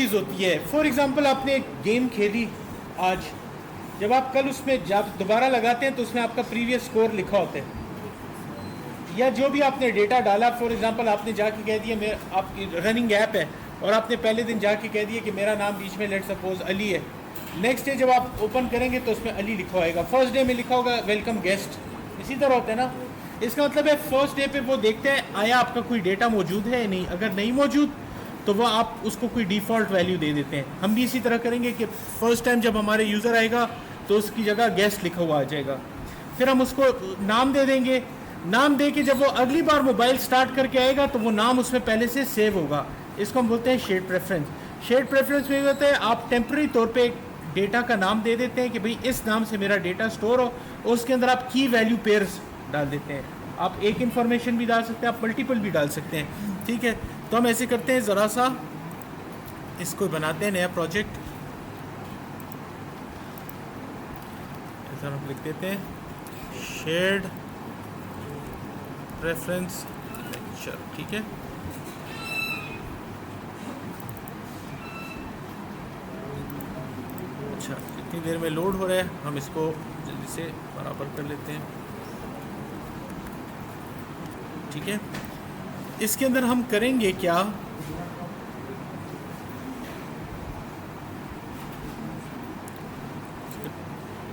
चीज़ होती है। For example आपने एक गेम खेली आज, जब आप कल उसमें जब दोबारा लगाते हैं तो उसमें आपका प्रीवियस स्कोर लिखा होता है, या जो भी आपने डेटा डाला। फॉर एग्जांपल आपने जाके कह दिया, मेरा आपकी रनिंग ऐप है और आपने पहले दिन जाके कह दिया कि मेरा नाम बीच में लेट सपोज अली है। नेक्स्ट डे जब आप ओपन करेंगे तो उसमें अली लिखा होगा, फर्स्ट डे में लिखा होगा वेलकम गेस्ट। इसी तरह होता है ना। इसका मतलब है फर्स्ट डे पे वो देखते हैं आया आपका कोई डेटा मौजूद है या नहीं। अगर नहीं मौजूद तो वो आप उसको कोई डिफ़ॉल्ट वैल्यू दे देते हैं। हम भी इसी तरह करेंगे कि फर्स्ट टाइम जब हमारे यूज़र आएगा तो उसकी जगह गेस्ट लिखा हुआ आ जाएगा। फिर हम उसको नाम दे देंगे। नाम दे के जब वो अगली बार मोबाइल स्टार्ट करके आएगा तो वो नाम उसमें पहले से सेव होगा। इसको हम बोलते हैं शेयर्ड प्रेफरेंस। शेयर्ड प्रेफरेंस में होता है आप टेम्प्रेरी तौर पे डेटा का नाम दे देते हैं कि भाई इस नाम से मेरा डेटा स्टोर हो, और उसके अंदर आप की वैल्यू पेयर्स डाल देते हैं। आप एक इन्फॉर्मेशन भी डाल सकते हैं, आप मल्टीपल भी डाल सकते हैं। ठीक है, तो हम ऐसे करते हैं, ज़रा सा इसको बनाते हैं नया प्रोजेक्ट। ऐसा हम लिख देते हैं शेयर्ड प्रेफरेंस लेक्चर। ठीक है, अच्छा कितनी देर में लोड हो रहा है, हम इसको जल्दी से बराबर कर लेते हैं। ठीक है, इसके अंदर हम करेंगे क्या,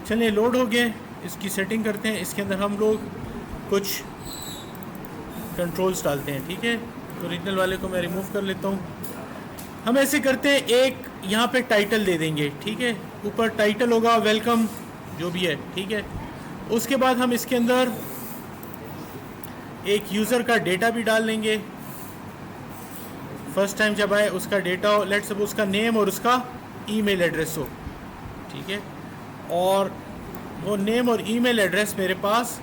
चलिए लोड हो गए, इसकी सेटिंग करते हैं। इसके अंदर हम लोग कुछ कंट्रोल्स डालते हैं। ठीक है, ओरिजिनल वाले को मैं रिमूव कर लेता हूँ। हम ऐसे करते हैं, एक यहाँ पे टाइटल दे देंगे। ठीक है, ऊपर टाइटल होगा वेलकम जो भी है। ठीक है, उसके बाद हम इसके अंदर एक यूज़र का डेटा भी डाल लेंगे। फर्स्ट टाइम जब आए उसका डेटा हो, लेट्स सपोज उसका नेम और उसका ईमेल एड्रेस हो। ठीक है, और वो नेम और ईमेल एड्रेस मेरे पास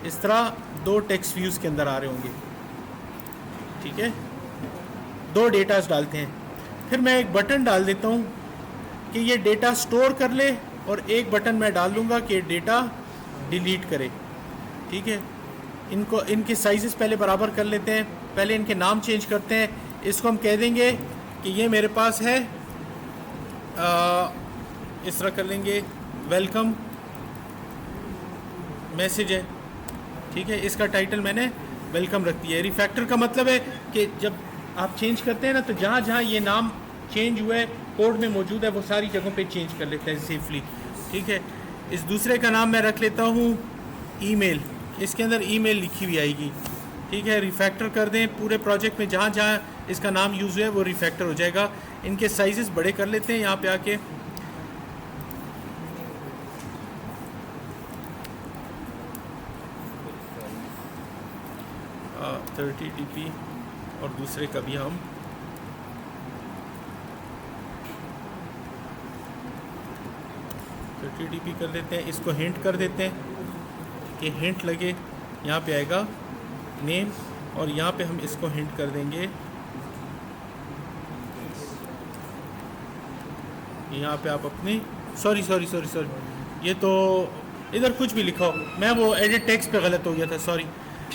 इस तरह दो टेक्स्ट व्यूज़ के अंदर आ रहे होंगे। ठीक है, दो डेटास डालते हैं। फिर मैं एक बटन डाल देता हूँ कि ये डेटा स्टोर कर ले, और एक बटन मैं डाल दूँगा कि डेटा डिलीट करे। ठीक है, इनको इनके साइजेस पहले बराबर कर लेते हैं। पहले इनके नाम चेंज करते हैं। इसको हम कह देंगे कि ये मेरे पास है, इस तरह कर लेंगे वेलकम मैसेज है। ठीक है, इसका टाइटल मैंने वेलकम रख दिया है। रिफैक्टर का मतलब है कि जब आप चेंज करते हैं ना, तो जहाँ जहाँ ये नाम चेंज हुआ है कोड में मौजूद है वो सारी जगहों पे चेंज कर लेते हैं सेफली। ठीक है, इस दूसरे का नाम मैं रख लेता हूँ ईमेल, इसके अंदर ईमेल लिखी हुई आएगी। ठीक है, रिफैक्टर कर दें। पूरे प्रोजेक्ट में जहाँ जहाँ इसका नाम यूज़ हुआ है वो रिफैक्टर हो जाएगा। इनके साइजेस बड़े कर लेते हैं यहाँ पे आके। आ, 30 dp, और दूसरे का भी हम 30 dp कर देते हैं। इसको हिंट कर देते हैं कि हिंट लगे, यहाँ पे आएगा नेम, और यहाँ पे हम इसको हिंट कर देंगे, यहाँ पे आप अपनी सॉरी ये तो इधर कुछ भी लिखा हो, मैं वो एडिट टेक्स्ट पे गलत हो गया था, सॉरी।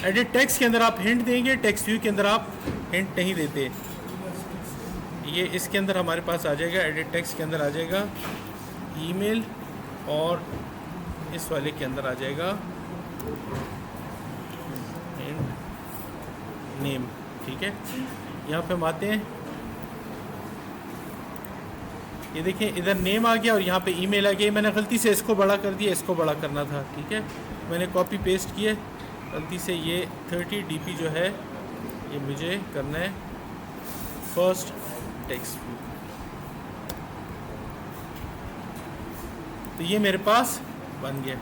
एडिट टेक्स्ट के अंदर आप हिंट देंगे, टेक्स्ट व्यू के अंदर आप हिंट नहीं देते। ये इसके अंदर हमारे पास आ जाएगा, एडिट टेक्स्ट के अंदर आ जाएगा ईमेल, और इस वाले के अंदर आ जाएगा हिंट नेम। ठीक है, यहाँ पे हम आते हैं, ये देखिए इधर नेम आ गया और यहाँ पे ईमेल आ गया। मैंने गलती से इसको बड़ा कर दिया, इसको बड़ा करना था। ठीक है, मैंने कॉपी पेस्ट किए गलती से। ये 30 dp जो है ये मुझे करना है फर्स्ट टेक्स्ट व्यू। तो ये मेरे पास बन गया।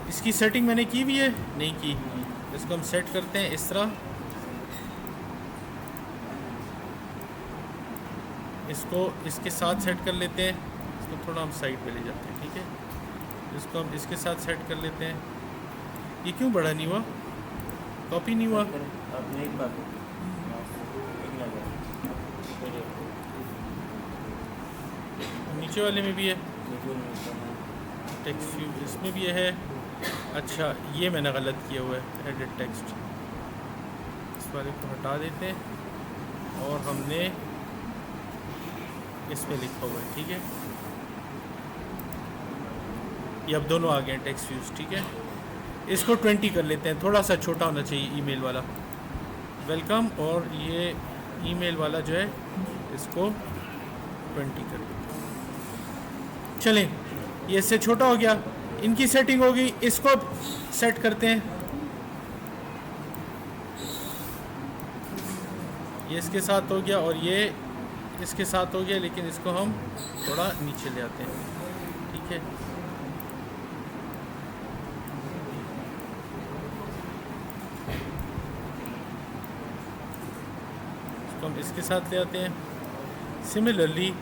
इसकी सेटिंग मैंने की हुई है, नहीं की। इसको हम सेट करते हैं इस तरह, इसको इसके साथ सेट कर लेते हैं। इसको थोड़ा हम साइड पे ले जाते हैं। ठीक है, इसको हम इसके साथ सेट कर लेते हैं। ये क्यों बड़ा नहीं हुआ, कॉपी नहीं हुआ? नीचे वाले में भी है टेक्स्ट व्यू, इसमें भी है। अच्छा, ये मैंने गलत किया हुआ है, एडिट टेक्स्ट। इस वाले को हटा देते हैं, और हमने इसमें लिखा हुआ है, ठीक है। ये अब दोनों आ गए हैं टेक्स्ट व्यूज़, ठीक है। इसको 20 कर लेते हैं, थोड़ा सा छोटा होना चाहिए ईमेल वाला, वेलकम, और ये ईमेल वाला जो है इसको 20 कर लेते हैं। चलें, ये इससे छोटा हो गया, इनकी सेटिंग हो गई, इसको सेट करते हैं। ये इसके साथ हो गया और ये इसके साथ हो गया, लेकिन इसको हम थोड़ा नीचे ले आते हैं, ठीक है। इसको हम इसके साथ ले आते हैं। सिमिलरली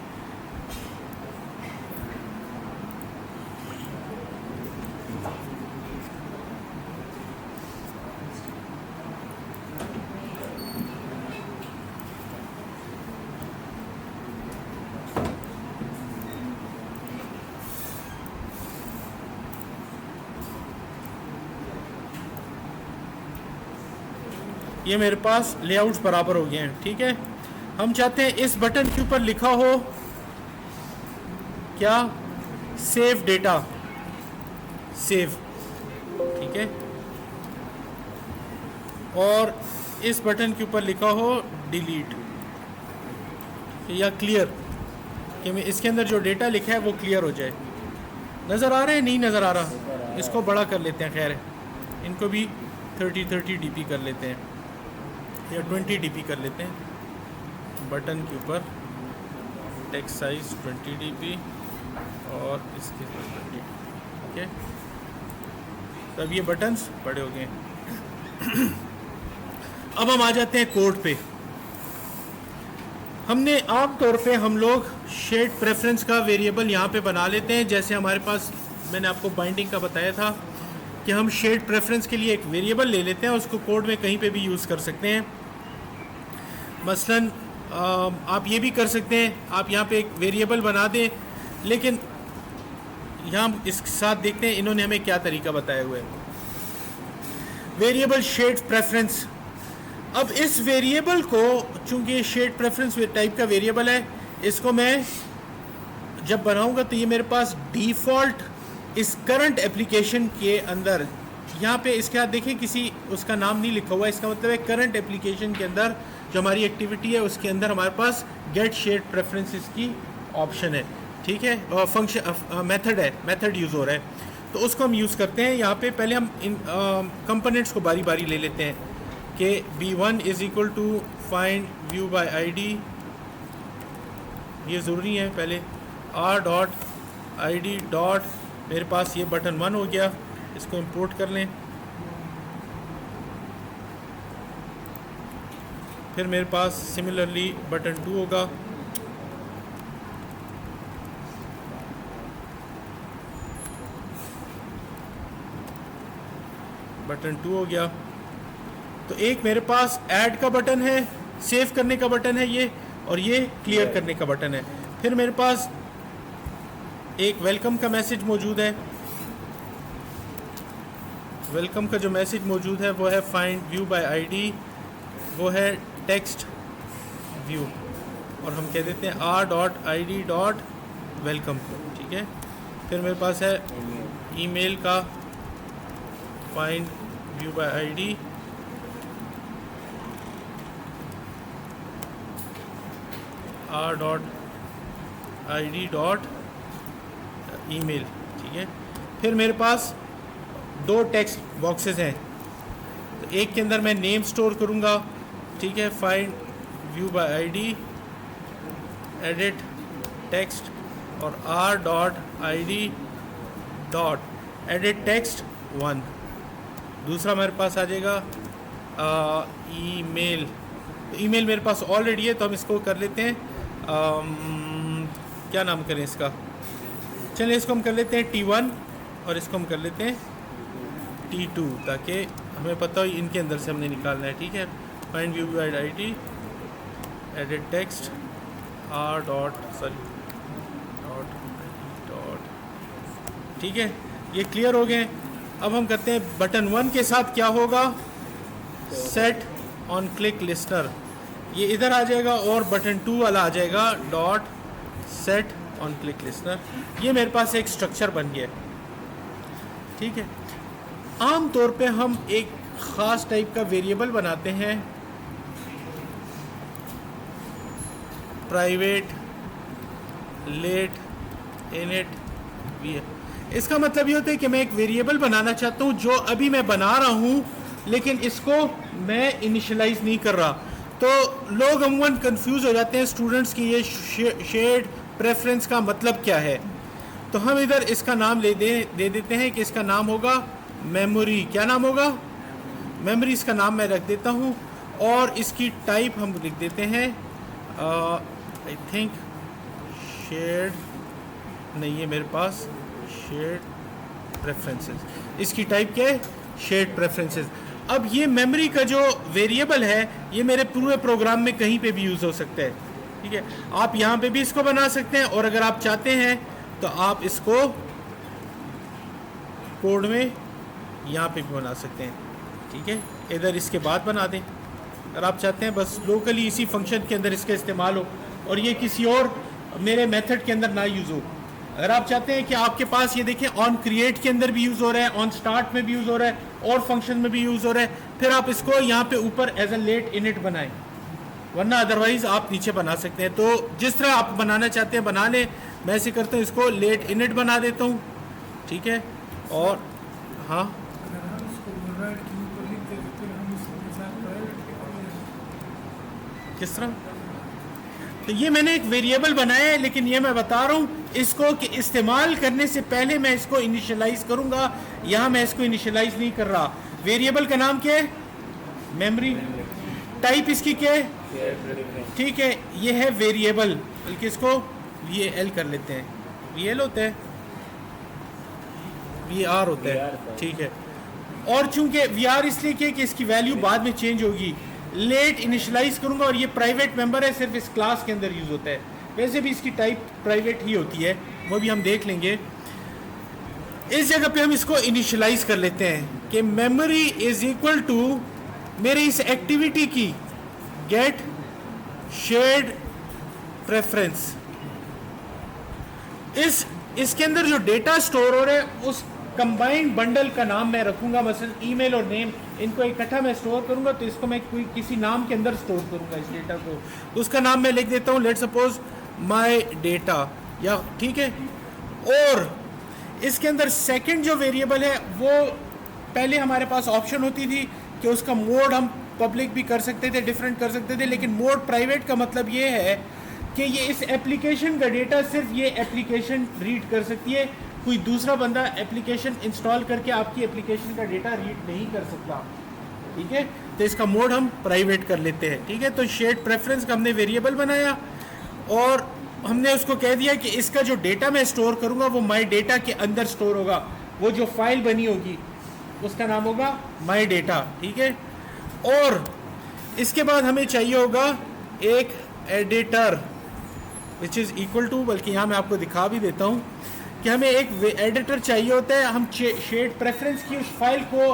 ये मेरे पास लेआउट्स बराबर हो गए हैं, ठीक है। हम चाहते हैं इस बटन के ऊपर लिखा हो क्या, सेव डेटा, सेव, ठीक है। और इस बटन के ऊपर लिखा हो डिलीट या क्लियर, कि मैं इसके अंदर जो डेटा लिखा है वो क्लियर हो जाए। नज़र आ रहा है, नहीं नज़र आ रहा, इसको बड़ा कर लेते हैं। खैर इनको भी 30 dp कर लेते हैं या 20 dp कर लेते हैं। बटन के ऊपर टेक्स्ट साइज 20 dp और इसके ऊपर 20 dp, ठीक है। तब ये बटन्स बड़े हो गए। अब हम आ जाते हैं कोड पे। हमने आम तौर पे हम लोग शेड प्रेफरेंस का वेरिएबल यहाँ पे बना लेते हैं। जैसे हमारे पास, मैंने आपको बाइंडिंग का बताया था कि हम शेड प्रेफरेंस के लिए एक वेरिएबल ले लेते हैं, उसको कोड में कहीं पे भी यूज़ कर सकते हैं। मसलन आप ये भी कर सकते हैं, आप यहाँ पे एक वेरिएबल बना दें, लेकिन यहाँ हम इसके साथ देखते हैं इन्होंने हमें क्या तरीका बताया हुआ है। Variable shared preference. अब इस वेरिएबल को, चूंकि शेड प्रेफरेंस टाइप का वेरिएबल है, इसको मैं जब बनाऊंगा तो ये मेरे पास डिफ़ॉल्ट इस करंट एप्लीकेशन के अंदर, यहाँ पे इसके साथ देखें किसी उसका नाम नहीं लिखा हुआ है, इसका मतलब है करंट एप्लीकेशन के अंदर जो हमारी एक्टिविटी है उसके अंदर हमारे पास गेट शेड प्रेफरेंसेस की ऑप्शन है, ठीक है। और फंक्शन मेथड है, मेथड यूज़ हो रहा है, तो उसको हम यूज़ करते हैं। यहाँ पे पहले हम इन कंपोनेंट्स को बारी बारी ले लेते हैं कि b1 is equal to find view by ID, ये ज़रूरी है। पहले r.id डॉट, मेरे पास ये बटन 1 हो गया, इसको इंपोर्ट कर लें। फिर मेरे पास सिमिलरली बटन 2 होगा, बटन 2 हो गया। तो एक मेरे पास ऐड का बटन है, सेव करने का बटन है ये, और ये क्लियर करने का बटन है। फिर मेरे पास एक वेलकम का मैसेज मौजूद है। वेलकम का जो मैसेज मौजूद है वो है फाइंड व्यू बाय आईडी, वो है टेक्स्ट व्यू, और हम कह देते हैं r.id.welcome, ठीक है। फिर मेरे पास है ईमेल का find view by ID, r.id.email, ठीक है। फिर मेरे पास 2 टेक्स्ट बॉक्सेस हैं, तो एक के अंदर मैं नेम स्टोर करूँगा, ठीक है, find view by ID, edit text, और r.id.edit टेक्स्ट 1। दूसरा मेरे पास आ जाएगा ईमेल। तो ईमेल मेरे पास ऑलरेडी है, तो हम इसको कर लेते हैं क्या नाम करें इसका, चलिए इसको हम कर लेते हैं T1 और इसको हम कर लेते हैं T2, ताकि हमें पता हो इनके अंदर से हमने निकालना है, ठीक है। Find view by ID, edit text, ठीक है। ये क्लियर हो गए। अब हम करते हैं बटन 1 के साथ क्या होगा, सेट ऑन क्लिक लिस्टनर, ये इधर आ जाएगा, और बटन 2 वाला आ जाएगा dot set on click listener, ये मेरे पास एक स्ट्रक्चर बन गया है, ठीक है। आम तौर पे हम एक ख़ास टाइप का वेरिएबल बनाते हैं, प्राइवेट लेट इनिट वी। इसका मतलब ये होता है कि मैं एक वेरिएबल बनाना चाहता हूँ जो अभी मैं बना रहा हूँ, लेकिन इसको मैं इनिशियलाइज नहीं कर रहा। तो लोग अमूमन कंफ्यूज हो जाते हैं स्टूडेंट्स की ये शेयर्ड प्रेफरेंस का मतलब क्या है। तो हम इधर इसका नाम दे देते हैं कि इसका नाम होगा मेमोरी। क्या नाम होगा? मेमोरी। इसका नाम मैं रख देता हूँ और इसकी टाइप हम लिख देते हैं आई थिंक शेयर्ड, नहीं है मेरे पास, शेयर्ड प्रेफरेंसेस। इसकी टाइप क्या है? Shared preferences. अब ये मेमोरी का जो वेरिएबल है ये मेरे पूरे प्रोग्राम में कहीं पे भी यूज़ हो सकता है, ठीक है। आप यहाँ पे भी इसको बना सकते हैं और अगर आप चाहते हैं तो आप इसको कोड में यहाँ पे भी बना सकते हैं, ठीक है। इधर इसके बाद बना दें अगर आप चाहते हैं, बस लोकली इसी फंक्शन के अंदर इसका इस्तेमाल हो और ये किसी और मेरे मेथड के अंदर ना यूज़ हो। अगर आप चाहते हैं कि आपके पास ये देखें ऑन क्रिएट के अंदर भी यूज़ हो रहा है, ऑन स्टार्ट में भी यूज़ हो रहा है और फंक्शन में भी यूज़ हो रहा है, फिर आप इसको यहाँ पे ऊपर एज अ लेट इनिट बनाएं, वरना अदरवाइज आप नीचे बना सकते हैं। तो जिस तरह आप बनाना चाहते हैं बना लें। मैं ऐसे करता हूँ, इसको लेट इनिट बना देता हूँ, ठीक है। और हाँ, किस तरह? तो ये मैंने एक वेरिएबल बनाया है, लेकिन ये मैं बता रहा हूँ इसको कि इस्तेमाल करने से पहले मैं इसको इनिशियलाइज करूँगा। यहाँ मैं इसको इनिशियलाइज नहीं कर रहा। वेरिएबल का नाम क्या है? मेमोरी। टाइप इसकी क्या है? ठीक है, ये है वेरिएबल, बल्कि इसको VAL कर लेते हैं। VAL होता है, VR होता है, ठीक है। और चूंकि VR इसलिए कि इसकी वैल्यू बाद में चेंज होगी, लेट इनिशियलाइज करूंगा और ये प्राइवेट मेंबर है, सिर्फ इस क्लास के अंदर यूज होता है। वैसे भी इसकी टाइप प्राइवेट ही होती है, वो भी हम देख लेंगे। इस जगह पे हम इसको इनिशियलाइज कर लेते हैं कि मेमोरी इज इक्वल टू मेरे इस एक्टिविटी की गेट शेयर्ड प्रेफरेंस। इसके अंदर जो डेटा स्टोर हो रहा है उस कंबाइंड बंडल का नाम मैं रखूंगा, मसलन ईमेल और नेम, इनको इकट्ठा मैं स्टोर करूंगा, तो इसको मैं कोई किसी नाम के अंदर स्टोर करूंगा इस डेटा को। तो उसका नाम मैं लिख देता हूं, लेट सपोज माय डेटा, या ठीक है। और इसके अंदर सेकंड जो वेरिएबल है वो पहले हमारे पास ऑप्शन होती थी कि उसका मोड हम पब्लिक भी कर सकते थे, डिफरेंट कर सकते थे, लेकिन मोड प्राइवेट का मतलब ये है कि ये इस एप्लीकेशन का डेटा सिर्फ ये एप्लीकेशन रीड कर सकती है, कोई दूसरा बंदा एप्लीकेशन इंस्टॉल करके आपकी एप्लीकेशन का डेटा रीड नहीं कर सकता, ठीक है। तो इसका मोड हम प्राइवेट कर लेते हैं, ठीक है। तो शेयर्ड प्रेफरेंस का हमने वेरिएबल बनाया और हमने उसको कह दिया कि इसका जो डेटा मैं स्टोर करूंगा वो माई डेटा के अंदर स्टोर होगा, वो जो फाइल बनी होगी उसका नाम होगा माई डेटा, ठीक है। और इसके बाद हमें चाहिए होगा एक editor which is equal to, बल्कि यहाँ मैं आपको दिखा भी देता हूँ कि हमें एक एडिटर चाहिए होता है। हम शेयर्ड प्रेफरेंस की उस फाइल को,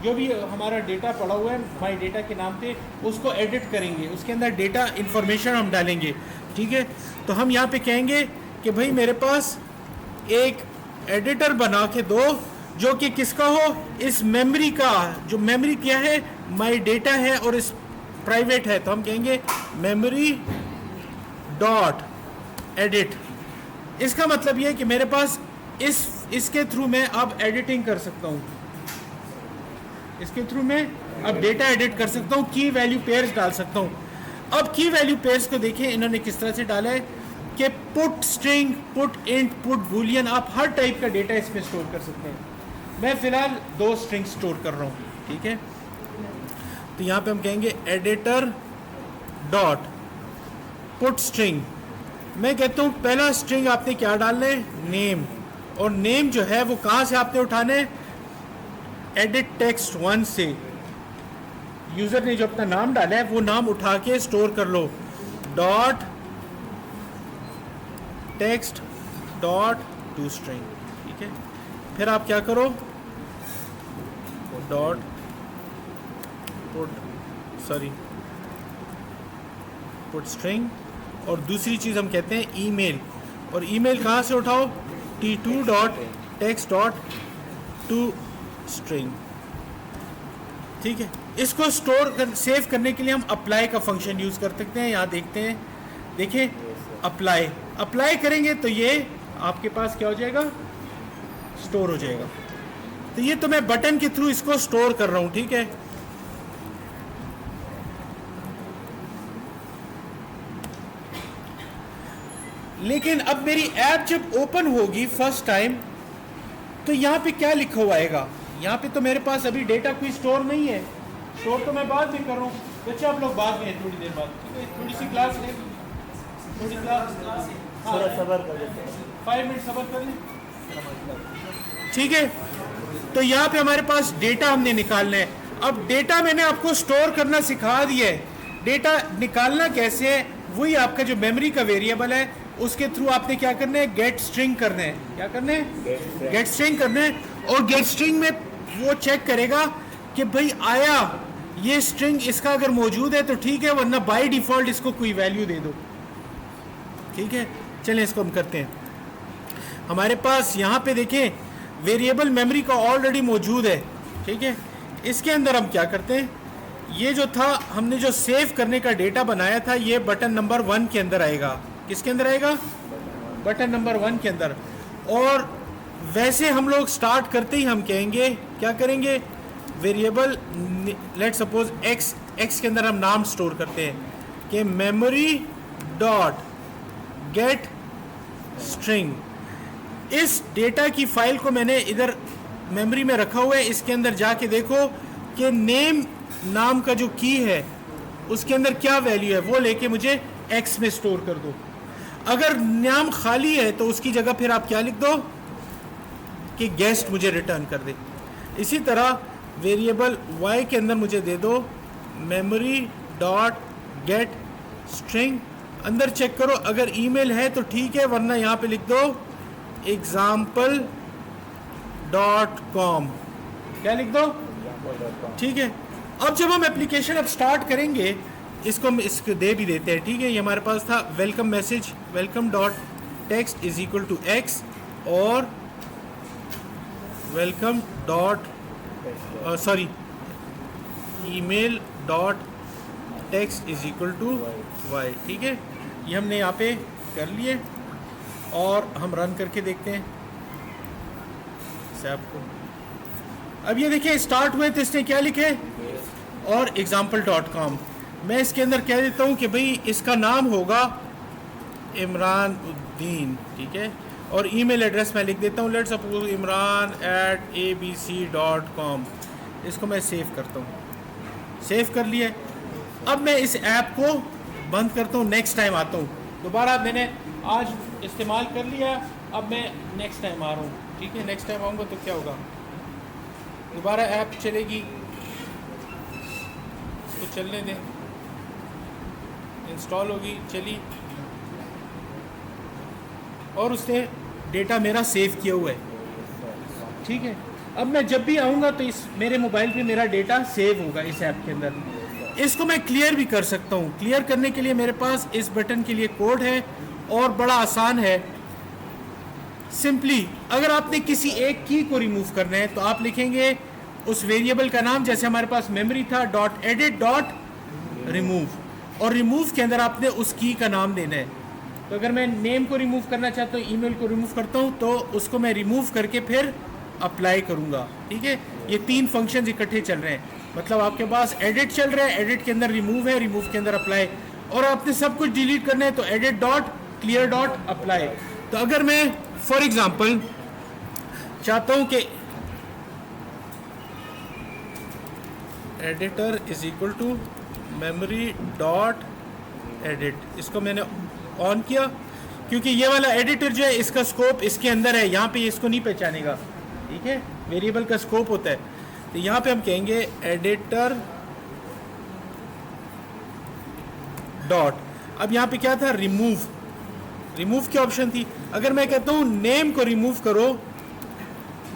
जो भी हमारा डेटा पड़ा हुआ है माई डेटा के नाम पे, उसको एडिट करेंगे, उसके अंदर डेटा इंफॉर्मेशन हम डालेंगे, ठीक है। तो हम यहाँ पे कहेंगे कि भाई मेरे पास एक एडिटर बना के दो जो कि किसका हो, इस मेमोरी का, जो मेमोरी क्या है माई डेटा है और इस प्राइवेट है, तो हम कहेंगे मेमोरी डॉट एडिट। इसका मतलब ये है कि मेरे पास इसके थ्रू मैं अब एडिटिंग कर सकता हूँ, इसके थ्रू मैं अब डेटा एडिट कर सकता हूँ, की वैल्यू पेयर्स डाल सकता हूँ। अब की वैल्यू पेयर्स को देखें इन्होंने किस तरह से डाला है कि put string, put int, put Boolean, आप हर टाइप का डेटा इसमें स्टोर कर सकते हैं। मैं फिलहाल 2 स्ट्रिंग स्टोर कर रहा हूँ, ठीक है। तो यहाँ पे हम कहेंगे एडिटर डॉट पुट स्ट्रिंग। मैं कहता हूँ पहला स्ट्रिंग आपने क्या डालना है, नेम, और नेम जो है वो कहाँ से आपने उठाने, एडिट टेक्स्ट 1 से। यूजर ने जो अपना नाम डाला है वो नाम उठा के स्टोर कर लो, dot text dot to string, ठीक है। फिर आप क्या करो, डॉट पुट स्ट्रिंग, और दूसरी चीज़ हम कहते हैं ईमेल। और ईमेल कहाँ से उठाओ, t2.text.toString। ठीक है, इसको सेव करने के लिए हम अप्लाई का फंक्शन यूज़ कर सकते हैं। यहाँ देखते हैं, देखिए अप्लाई करेंगे तो ये आपके पास क्या हो जाएगा, स्टोर हो जाएगा। तो ये तो मैं बटन के थ्रू इसको स्टोर कर रहा हूँ। ठीक है, लेकिन अब मेरी ऐप जब ओपन होगी फर्स्ट टाइम तो यहाँ पे क्या लिखा हुआ आएगा, यहाँ पे तो मेरे पास अभी डेटा कोई स्टोर नहीं है, स्टोर तो मैं बाद में कर रहा हूँ। बच्चे आप लोग बाद में थोड़ी देर बाद, ठीक है, थोड़ी सी क्लास है, थोड़ी क्लास सबर कर लेते हैं, 5 मिनट सबर कर लें। ठीक है, तो यहाँ पे हमारे पास डेटा हमने निकालना है। अब डेटा मैंने आपको स्टोर करना सिखा दिया है, डेटा निकालना कैसे है, वही आपका जो मेमोरी का वेरिएबल है उसके थ्रू आपने क्या करना है, गेट स्ट्रिंग करना है। क्या करना है, गेट स्ट्रिंग करना है। और गेट स्ट्रिंग में वो चेक करेगा कि भाई आया ये स्ट्रिंग, इसका अगर मौजूद है तो ठीक है, वरना बाय डिफॉल्ट इसको कोई वैल्यू दे दो। ठीक है, चलें इसको हम करते हैं। हमारे पास यहाँ पे देखें वेरिएबल मेमोरी का ऑलरेडी मौजूद है। ठीक है, इसके अंदर हम क्या करते हैं, ये जो था हमने जो सेव करने का डेटा बनाया था ये बटन नंबर 1 के अंदर आएगा। किसके अंदर आएगा, बटन नंबर 1 के अंदर। और वैसे हम लोग स्टार्ट करते ही हम कहेंगे क्या करेंगे, वेरिएबल लेट सपोज एक्स के अंदर हम नाम स्टोर करते हैं कि मेमोरी डॉट गेट स्ट्रिंग। इस डेटा की फाइल को मैंने इधर मेमोरी में रखा हुआ है, इसके अंदर जाके देखो कि नेम नाम का जो की है उसके अंदर क्या वैल्यू है, वो लेके मुझे एक्स में स्टोर कर दो। अगर नाम खाली है तो उसकी जगह फिर आप क्या लिख दो कि गेस्ट मुझे रिटर्न कर दे। इसी तरह वेरिएबल वाई के अंदर मुझे दे दो मेमोरी डॉट गेट स्ट्रिंग। अंदर चेक करो अगर ईमेल है तो ठीक है, वरना यहाँ पे लिख दो example.com। क्या लिख दो, ठीक है। अब जब हम एप्लीकेशन अब स्टार्ट करेंगे, इसको हम इसको दे भी देते हैं। ठीक है, ये हमारे पास था welcome message, welcome dot text is equal to X और welcome dot sorry email dot text is equal to Y. ठीक है, ये हमने यहाँ पे कर लिए और हम रन करके देखते हैं सैप को। अब ये देखिए स्टार्ट हुए तो इसने क्या लिखे और example.com। मैं इसके अंदर कह देता हूँ कि भाई इसका नाम होगा इमरान उद्दीन। ठीक है, और ईमेल एड्रेस मैं लिख देता हूँ लेट्स सपोज imran@abc.com। इसको मैं सेव करता हूँ, सेव कर लिया। अब मैं इस ऐप को बंद करता हूँ, नेक्स्ट टाइम आता हूँ। दोबारा मैंने आज इस्तेमाल कर लिया, अब मैं नेक्स्ट टाइम आ रहा हूँ। ठीक है, नेक्स्ट टाइम आऊँगा तो क्या होगा, दोबारा ऐप चलेगी तो चलने दें, इंस्टॉल होगी, चली और उसने डेटा मेरा सेव किया हुआ है। ठीक है, अब मैं जब भी आऊँगा तो इस मेरे मोबाइल पे मेरा डेटा सेव होगा इस ऐप के अंदर। इसको मैं क्लियर भी कर सकता हूँ। क्लियर करने के लिए मेरे पास इस बटन के लिए कोड है और बड़ा आसान है। सिंपली अगर आपने किसी एक की को रिमूव करना है तो आप लिखेंगे उस वेरिएबल का नाम, जैसे हमारे पास मेमोरी था डॉट एडिट डॉट रिमूव, और रिमूव के अंदर आपने उस की का नाम देना है। तो अगर मैं नेम को रिमूव करना चाहता हूँ, ईमेल को रिमूव करता हूँ, तो उसको मैं रिमूव करके फिर अप्लाई करूँगा। ठीक है, ये 3 फंक्शंस इकट्ठे चल रहे हैं, मतलब आपके पास एडिट चल रहा है, एडिट के अंदर रिमूव है, रिमूव के अंदर अप्लाई, और आपने सब कुछ डिलीट करना है तो edit dot clear dot apply. तो अगर मैं फॉर एग्जांपल चाहता हूँ कि editor is equal to memory dot edit, इसको मैंने ऑन किया क्योंकि ये वाला एडिटर जो है इसका स्कोप इसके अंदर है, यहाँ पे इसको नहीं पहचानेगा। ठीक है, वेरिएबल का स्कोप होता है। तो यहाँ पे हम कहेंगे एडिटर डॉट, अब यहाँ पे क्या था, रिमूव, रिमूव की ऑप्शन थी। अगर मैं कहता हूँ नेम को रिमूव करो,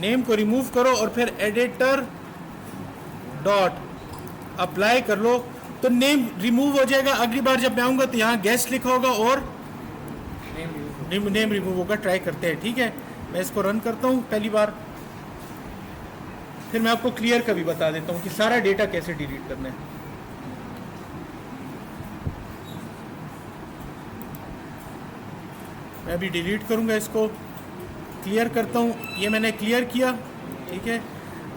नेम को रिमूव करो और फिर एडिटर डॉट अप्लाई कर लो तो नेम रिमूव हो जाएगा। अगली बार जब मैं आऊँगा तो यहाँ गेस्ट लिखा होगा और नेम रिमूव होगा, ट्राई करते हैं। ठीक है, मैं इसको रन करता हूँ पहली बार, फिर मैं आपको क्लियर का भी बता देता हूँ कि सारा डेटा कैसे डिलीट करना है। मैं अभी डिलीट करूँगा, इसको क्लियर करता हूँ। ये मैंने क्लियर किया। ठीक है,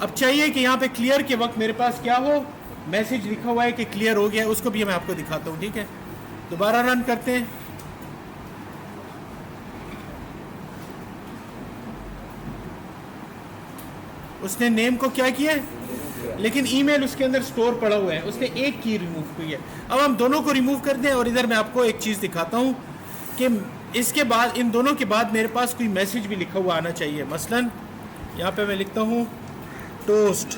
अब चाहिए कि यहाँ पे क्लियर के वक्त मेरे पास क्या हो, मैसेज लिखा हुआ है कि क्लियर हो गया, उसको भी मैं आपको दिखाता हूँ। ठीक है, दोबारा रन करते हैं। उसने नेम को क्या किया है, लेकिन ईमेल उसके अंदर स्टोर पड़ा हुआ है, उसने एक की रिमूव की है। अब हम दोनों को रिमूव कर दें, और इधर मैं आपको एक चीज़ दिखाता हूँ कि इसके बाद, इन दोनों के बाद मेरे पास कोई मैसेज भी लिखा हुआ आना चाहिए। मसलन यहाँ पे मैं लिखता हूँ टोस्ट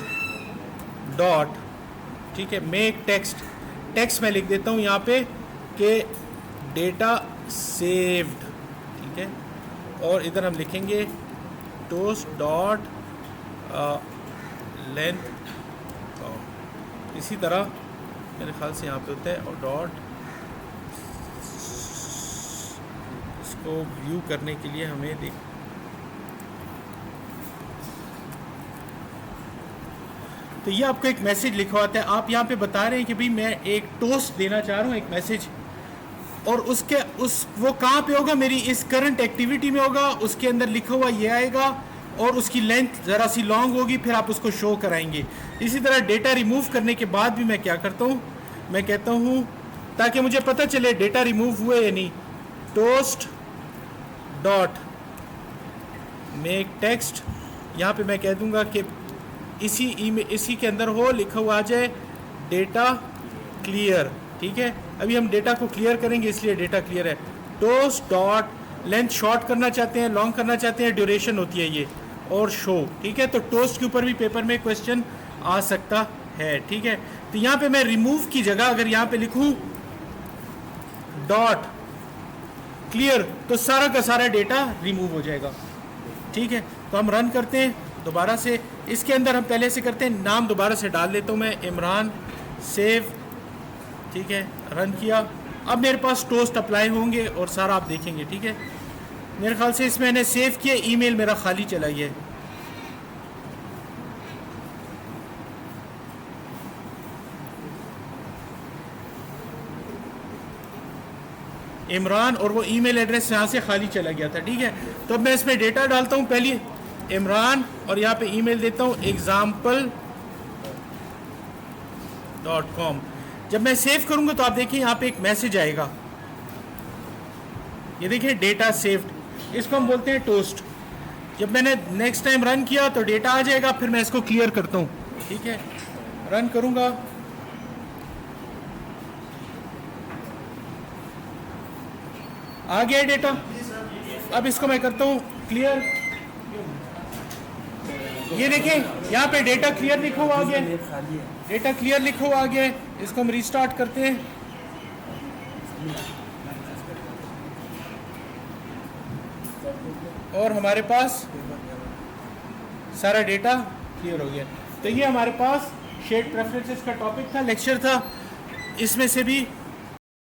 डॉट, ठीक है, मेक टेक्स्ट मैं लिख देता हूँ यहाँ पे कि डेटा सेव्ड। ठीक है, और इधर हम लिखेंगे टोस्ट डॉट लेंथ, इसी तरह मेरे ख्याल से यहाँ पे होता है, और डॉट, इसको व्यू करने के लिए हमें देख, तो ये आपको एक मैसेज लिखा होता है। आप यहाँ पे बता रहे हैं कि भाई मैं एक टोस्ट देना चाह रहा हूँ, एक मैसेज, और उसके वो कहाँ पे होगा, मेरी इस करंट एक्टिविटी में होगा, उसके अंदर लिखा हुआ ये आएगा, और उसकी लेंथ ज़रा सी लॉन्ग होगी, फिर आप उसको शो कराएंगे। इसी तरह डेटा रिमूव करने के बाद भी मैं क्या करता हूँ, मैं कहता हूँ ताकि मुझे पता चले डेटा रिमूव हुए या नहीं, टोस्ट डॉट मेक टेक्स्ट, यहाँ पे मैं कह दूँगा कि इसी के अंदर हो लिखा हुआ आ जाए डेटा क्लियर। ठीक है, अभी हम डेटा को क्लियर करेंगे, इसलिए डेटा क्लियर है। टोस्ट डॉट लेंथ शॉर्ट करना चाहते हैं, लॉन्ग करना चाहते हैं, ड्यूरेशन होती है ये, और शो। ठीक है, तो टोस्ट के ऊपर भी पेपर में क्वेश्चन आ सकता है। ठीक है, तो यहाँ पे मैं रिमूव की जगह अगर यहाँ पे लिखूँ डॉट क्लियर, तो सारा का सारा डेटा रिमूव हो जाएगा। ठीक है, तो हम रन करते हैं दोबारा से। इसके अंदर हम पहले से करते हैं, नाम दोबारा से डाल देता हूँ मैं, इमरान, सेव। ठीक है, रन किया। अब मेरे पास टोस्ट अप्लाई होंगे और सारा आप देखेंगे। ठीक है, मेरे ख्याल से इसमें मैंने सेव किया, ईमेल मेरा खाली चला गया। इमरान, और वो ईमेल एड्रेस यहाँ से खाली चला गया था। ठीक है, तो अब मैं इसमें डेटा डालता हूँ, पहले इमरान, और यहाँ पे ईमेल देता हूँ example.com। जब मैं सेव करूँगा तो आप देखिए यहाँ पे एक मैसेज आएगा, ये देखिए डेटा सेव्ड, इसको हम बोलते हैं टोस्ट। जब मैंने नेक्स्ट टाइम रन किया तो डेटा आ जाएगा, फिर मैं इसको क्लियर करता हूँ। ठीक है, रन करूँगा, आ गया डेटा। अब इसको मैं करता हूँ क्लियर, ये देखिए यहाँ पे डेटा क्लियर लिखा हुआ आ गया, डेटा क्लियर लिखा हुआ आ गया। इसको हम रीस्टार्ट करते हैं, और हमारे पास सारा डेटा क्लियर हो गया। तो ये हमारे पास शेड प्रेफरेंसेस का टॉपिक था, लेक्चर था, इसमें से भी